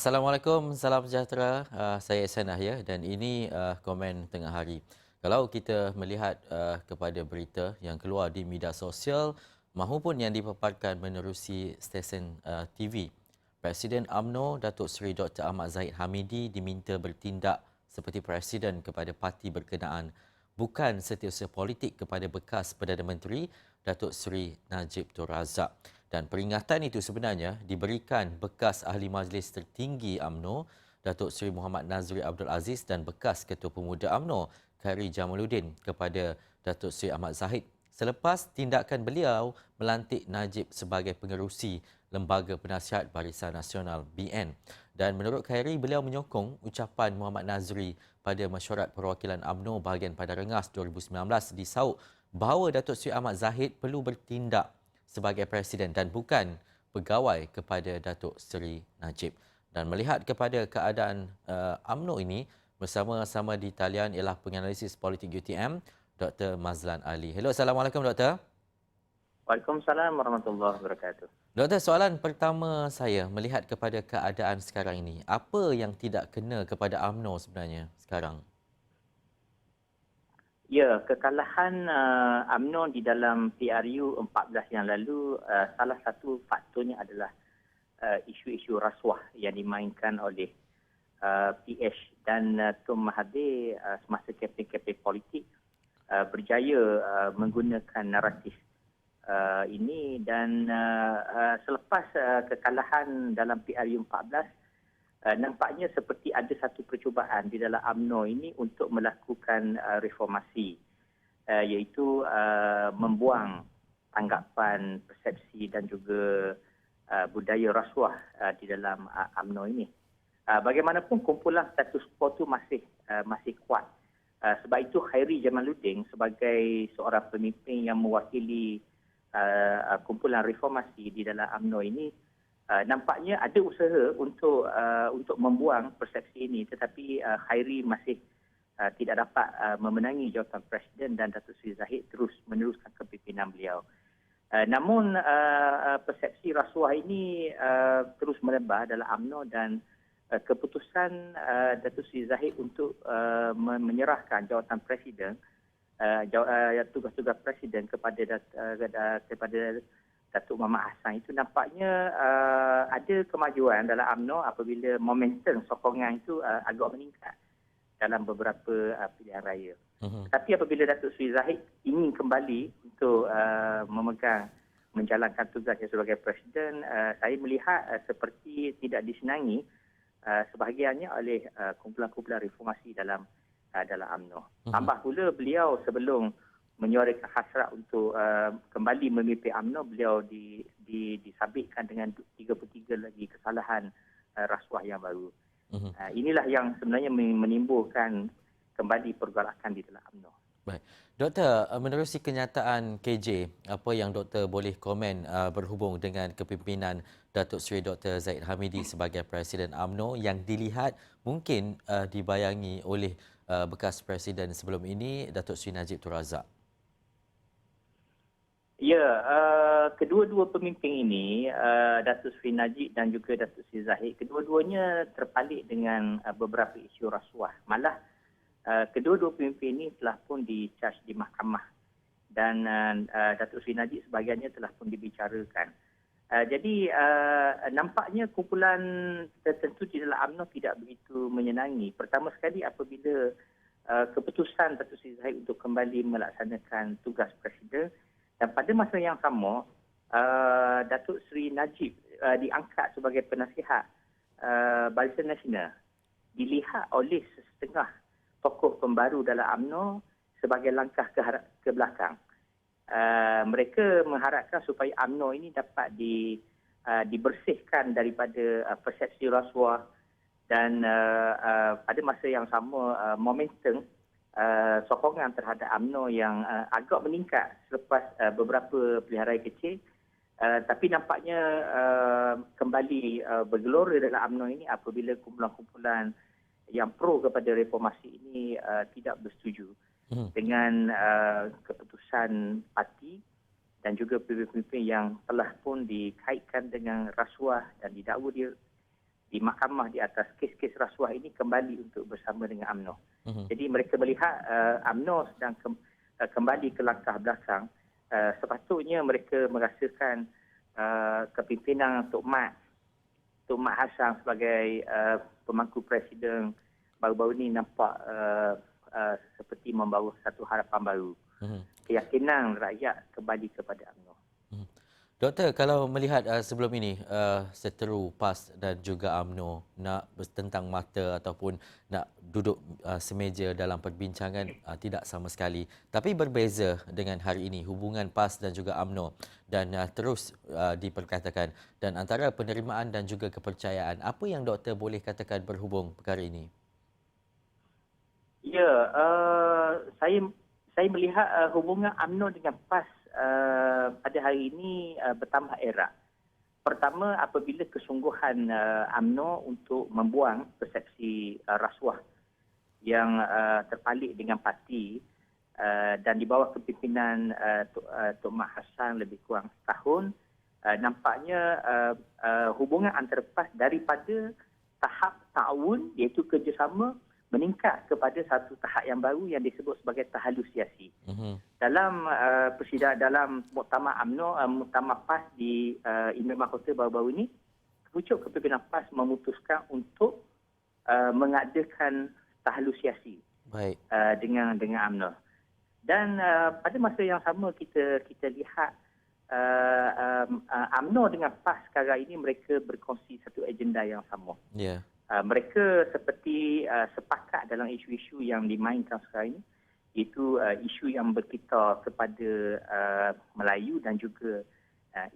Assalamualaikum, salam sejahtera. Saya Ihsan Ahya dan ini komen tengah hari. Kalau kita melihat kepada berita yang keluar di media sosial mahupun yang dipaparkan menerusi stesen TV, Presiden UMNO Datuk Seri Dr. Ahmad Zahid Hamidi diminta bertindak seperti Presiden kepada parti berkenaan, bukan setiausaha politik kepada bekas Perdana Menteri Datuk Seri Najib Tun Razak. Dan peringatan itu sebenarnya diberikan bekas Ahli Majlis Tertinggi UMNO Datuk Seri Muhammad Nazri Abdul Aziz dan bekas Ketua Pemuda UMNO Khairi Jamaluddin kepada Datuk Seri Ahmad Zahid selepas tindakan beliau melantik Najib sebagai pengerusi Lembaga Penasihat Barisan Nasional BN. Dan menurut Khairi, beliau menyokong ucapan Muhammad Nazri pada Mesyuarat Perwakilan UMNO bahagian pada Rengas 2019 disauk bahawa Datuk Seri Ahmad Zahid perlu bertindak sebagai Presiden dan bukan pegawai kepada Datuk Seri Najib. Dan melihat kepada keadaan UMNO ini, bersama-sama di talian ialah penganalisis politik UTM, Dr. Mazlan Ali. Hello, Assalamualaikum Doktor. Waalaikumsalam warahmatullahi wabarakatuh. Doktor, soalan pertama saya melihat kepada keadaan sekarang ini, apa yang tidak kena kepada UMNO sebenarnya sekarang? Ya, kekalahan UMNO di dalam PRU 14 yang lalu, salah satu faktornya adalah isu-isu rasuah yang dimainkan oleh PH dan Tun Mahathir semasa kempen-kempen politik berjaya menggunakan naratif ini dan selepas kekalahan dalam PRU 14, nampaknya seperti ada satu percubaan di dalam UMNO ini untuk melakukan reformasi, iaitu membuang tanggapan, persepsi dan juga budaya rasuah di dalam UMNO ini. Bagaimanapun kumpulan status quo itu masih kuat. Sebab itu Khairi Jamaluddin sebagai seorang pemimpin yang mewakili kumpulan reformasi di dalam UMNO ini nampaknya ada usaha untuk membuang persepsi ini, tetapi Khairi masih tidak dapat memenangi jawatan Presiden dan Datuk Seri Zahid terus meneruskan kepimpinan beliau. Namun persepsi rasuah ini terus melebar dalam UMNO dan keputusan Datuk Seri Zahid untuk menyerahkan jawatan Presiden, tugas-tugas Presiden kepada Datuk Muhammad Hassan itu nampaknya ada kemajuan dalam UMNO apabila momentum sokongan itu agak meningkat dalam beberapa pilihan raya. Tetapi apabila Datuk Seri Zahid ingin kembali untuk menjalankan tugasnya sebagai Presiden, saya melihat seperti tidak disenangi sebahagiannya oleh kumpulan-kumpulan reformasi dalam UMNO. Tambah pula beliau sebelum menyuarakan hasrat untuk kembali memimpin UMNO, beliau disabitkan dengan 33 lagi kesalahan rasuah yang baru. Inilah yang sebenarnya menimbulkan kembali pergolakan di dalam UMNO. Baik. Doktor, menerusi kenyataan KJ, apa yang doktor boleh komen berhubung dengan kepimpinan Datuk Seri Dr. Zahid Hamidi sebagai Presiden UMNO yang dilihat mungkin dibayangi oleh bekas Presiden sebelum ini, Datuk Seri Najib Tun Razak? Ya, kedua-dua pemimpin ini, Datuk Seri Najib dan juga Datuk Seri Zahid, kedua-duanya terpalit dengan beberapa isu rasuah. Malah kedua-dua pemimpin ini telah pun di-charge di mahkamah dan Datuk Seri Najib sebahagiannya telah pun dibicarakan. Jadi nampaknya kumpulan tertentu di dalam UMNO tidak begitu menyenangi. Pertama sekali apabila keputusan Datuk Seri Zahid untuk kembali melaksanakan tugas Presiden, dan pada masa yang sama Datuk Seri Najib diangkat sebagai penasihat Barisan Nasional, dilihat oleh setengah tokoh pembaru dalam UMNO sebagai langkah ke belakang. Mereka mengharapkan supaya UMNO ini dapat dibersihkan daripada persepsi rasuah dan pada masa yang sama momentum sokongan terhadap UMNO yang agak meningkat selepas beberapa pilihan raya kecil, tapi nampaknya kembali bergelora dalam UMNO ini apabila kumpulan-kumpulan yang pro kepada reformasi ini tidak bersetuju dengan keputusan parti dan juga pemimpin-pemimpin yang telah pun dikaitkan dengan rasuah dan didakwa dia di mahkamah di atas kes-kes rasuah ini kembali untuk bersama dengan UMNO. Jadi mereka melihat UMNO sedang kembali ke langkah belakang. Sepatutnya mereka merasakan kepimpinan Tok Mat Hassan sebagai pemangku presiden baru-baru ini nampak seperti membawa satu harapan baru. Keyakinan rakyat kembali kepada UMNO. Doktor, kalau melihat sebelum ini seteru PAS dan juga UMNO nak bertentang mata ataupun nak duduk semeja dalam perbincangan tidak sama sekali. Tapi berbeza dengan hari ini hubungan PAS dan juga UMNO dan terus diperkatakan dan antara penerimaan dan juga kepercayaan. Apa yang doktor boleh katakan berhubung perkara ini? Ya, saya melihat hubungan UMNO dengan PAS pada hari ini bertambah erat. Pertama, apabila kesungguhan UMNO untuk membuang persepsi rasuah yang terpalit dengan parti dan di bawah kepimpinan Tok Mat Hassan lebih kurang setahun, nampaknya hubungan antara PAS daripada tahap ta'awun iaitu kerjasama meningkat kepada satu tahap yang baru yang disebut sebagai tahalusiasi. Dalam persidangan dalam muktamar UMNO, muktamar PAS di Imam Mahkota baru-baru ini, pucuk kepimpinan PAS memutuskan untuk mengadakan tahalusiasi dengan UMNO. Dan pada masa yang sama kita lihat UMNO dengan PAS sekarang ini mereka berkongsi satu agenda yang sama. Yeah. Mereka seperti sepakat dalam isu-isu yang dimainkan sekarang ini, iaitu isu yang berkaitan kepada Melayu dan juga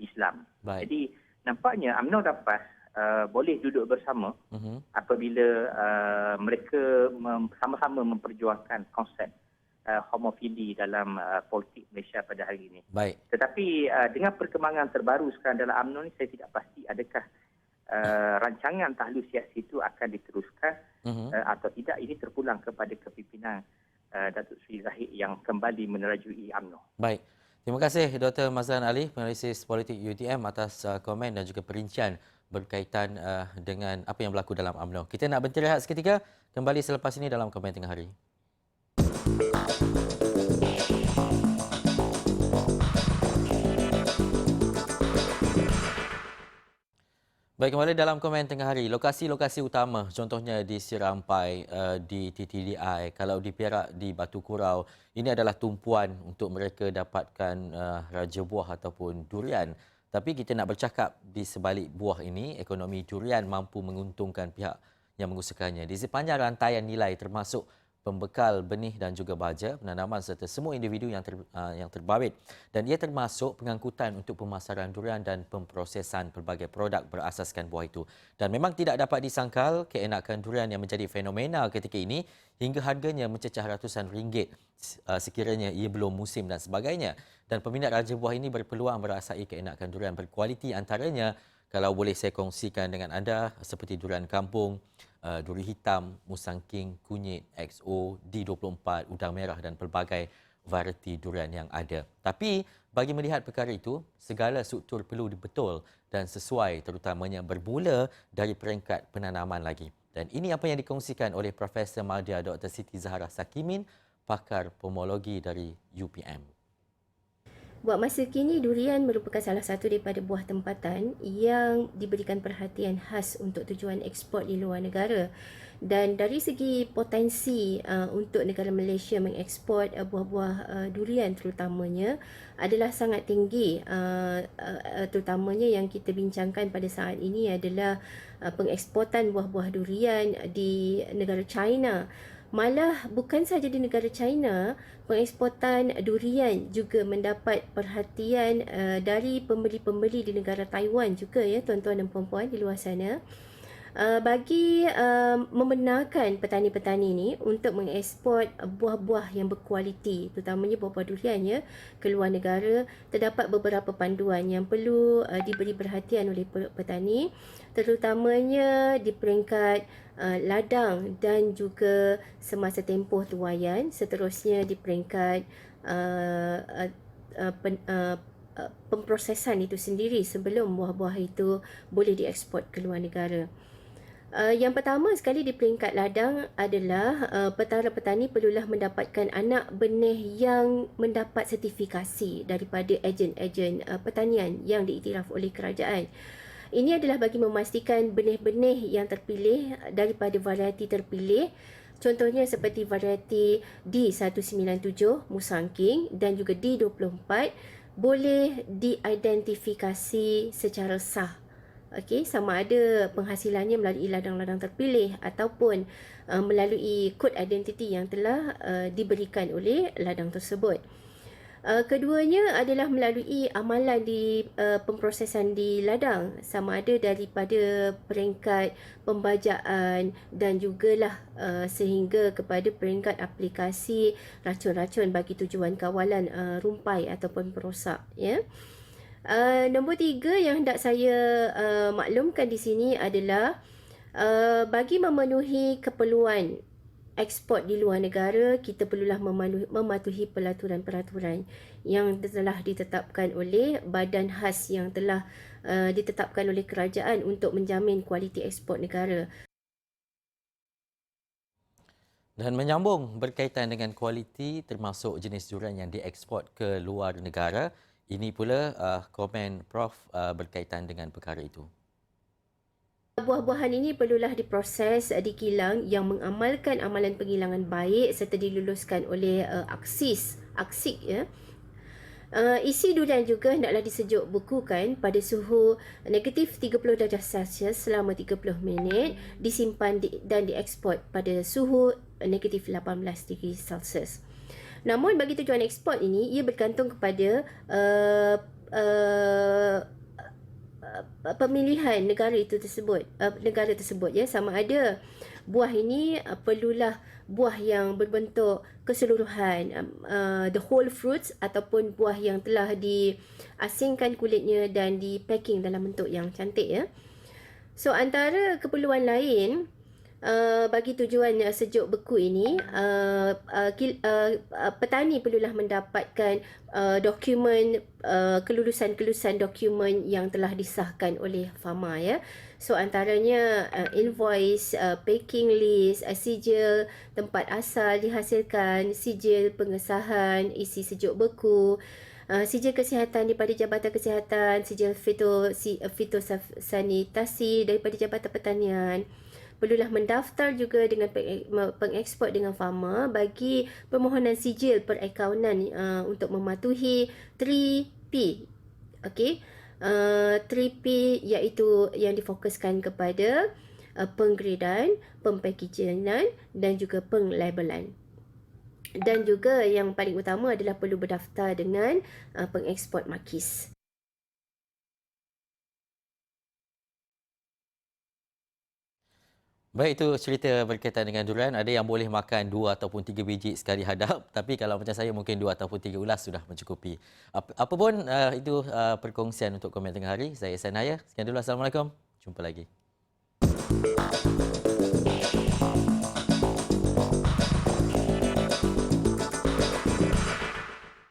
Islam. Baik. Jadi nampaknya UMNO dan PAS boleh duduk bersama apabila mereka sama-sama memperjuangkan konsep homofili dalam politik Malaysia pada hari ini. Baik. Tetapi dengan perkembangan terbaru sekarang dalam UMNO ni, saya tidak pasti adakah rancangan tahalusiasi itu akan diteruskan atau tidak. Ini terpulang kepada kepimpinan Datuk Seri Zahid yang kembali menerajui UMNO. Baik. Terima kasih Dr. Mazlan Ali, penalisis politik UTM atas komen dan juga perincian berkaitan dengan apa yang berlaku dalam UMNO. Kita nak berhenti rehat seketika, kembali selepas ini dalam Komen Tengah Hari. Baik, kembali dalam Komen Tengah Hari. Lokasi-lokasi utama, contohnya di Sirampai, di TTDI, kalau di Perak, di Batu Kurau, ini adalah tumpuan untuk mereka dapatkan raja buah ataupun durian. Tapi kita nak bercakap di sebalik buah ini, ekonomi durian mampu menguntungkan pihak yang mengusahakannya. Di sepanjang rantaian nilai termasuk pembekal benih dan juga baja, penanaman serta semua individu yang terbabit. Dan ia termasuk pengangkutan untuk pemasaran durian dan pemprosesan pelbagai produk berasaskan buah itu. Dan memang tidak dapat disangkal keenakan durian yang menjadi fenomena ketika ini hingga harganya mencecah ratusan ringgit sekiranya ia belum musim dan sebagainya. Dan peminat raja buah ini berpeluang merasai keenakan durian berkualiti, antaranya kalau boleh saya kongsikan dengan anda seperti durian kampung, duri hitam, musang king, kunyit, XO, D24, udang merah dan pelbagai varieti durian yang ada. Tapi bagi melihat perkara itu, segala struktur perlu dibetul dan sesuai, terutamanya bermula dari peringkat penanaman lagi. Dan ini apa yang dikongsikan oleh Profesor Madya Dr. Siti Zahara Sakimin, pakar pomologi dari UPM. Buat masa kini, durian merupakan salah satu daripada buah tempatan yang diberikan perhatian khas untuk tujuan ekspor di luar negara. Dan dari segi potensi untuk negara Malaysia mengekspor buah-buah durian terutamanya adalah sangat tinggi. Terutamanya yang kita bincangkan pada saat ini adalah pengeksportan buah-buah durian di negara China. Malah bukan sahaja di negara China, pengeksportan durian juga mendapat perhatian dari pembeli-pembeli di negara Taiwan juga, ya tuan-tuan dan puan-puan di luar sana. Bagi membenarkan petani-petani ini untuk mengekspor buah-buah yang berkualiti, terutamanya buah-buah durian, ya, ke luar negara, terdapat beberapa panduan yang perlu diberi perhatian oleh petani, terutamanya di peringkat ladang dan juga semasa tempoh tuaian, seterusnya di peringkat pemprosesan itu sendiri sebelum buah-buah itu boleh diekspor ke luar negara. Yang pertama sekali di peringkat ladang adalah petara petani perlulah mendapatkan anak benih yang mendapat sertifikasi daripada ejen-ejen pertanian yang diiktiraf oleh kerajaan. Ini adalah bagi memastikan benih-benih yang terpilih daripada varieti terpilih. Contohnya seperti varieti D197 Musangking dan juga D24 boleh diidentifikasi secara sah. Okey, sama ada penghasilannya melalui ladang-ladang terpilih ataupun melalui kod identiti yang telah diberikan oleh ladang tersebut. Keduanya adalah melalui amalan di pemprosesan di ladang, sama ada daripada peringkat pembajaan dan jugalah sehingga kepada peringkat aplikasi racun-racun bagi tujuan kawalan rumpai ataupun perosak, ya. Nombor 3 yang hendak saya maklumkan di sini adalah bagi memenuhi keperluan ekspor di luar negara, kita perlulah mematuhi peraturan-peraturan yang telah ditetapkan oleh badan khas yang telah ditetapkan oleh kerajaan untuk menjamin kualiti ekspor negara. Dan menyambung berkaitan dengan kualiti termasuk jenis durian yang dieksport ke luar negara, ini pula komen Prof berkaitan dengan perkara itu. Buah-buahan ini perlulah diproses, dikilang yang mengamalkan amalan penggilangan baik serta diluluskan oleh aksik, ya. Isi durian juga hendaklah disejuk bekukan pada suhu negatif 30 darjah Celsius selama 30 minit, disimpan dan dieksport pada suhu negatif 18 darjah Celsius. Namun bagi tujuan ekspor ini, ia bergantung kepada pemilihan negara tersebut, ya. Sama ada buah ini perlulah buah yang berbentuk keseluruhan, the whole fruits, ataupun buah yang telah diasingkan kulitnya dan di packing dalam bentuk yang cantik, ya. So antara keperluan lain bagi tujuan sejuk beku ini, petani perlulah mendapatkan dokumen kelulusan dokumen yang telah disahkan oleh Fama, ya. So antaranya invoice, packing list, sijil tempat asal dihasilkan, sijil pengesahan isi sejuk beku, sijil kesihatan daripada Jabatan Kesihatan, sijil fitosanitasi daripada Jabatan Pertanian. Perlulah mendaftar juga dengan pengeksport dengan Fama bagi permohonan sijil perakaunan untuk mematuhi 3P. Okey. 3P iaitu yang difokuskan kepada penggradan, pempackagingan dan juga penglabelan. Dan juga yang paling utama adalah perlu berdaftar dengan pengeksport Makis. Baik, itu cerita berkaitan dengan durian. Ada yang boleh makan 2 ataupun 3 biji sekali hadap. Tapi kalau macam saya mungkin 2 ataupun 3 ulas sudah mencukupi. Apa pun itu perkongsian untuk komen tengah hari. Saya Ihsan Haya. Sekian dulu. Assalamualaikum. Jumpa lagi.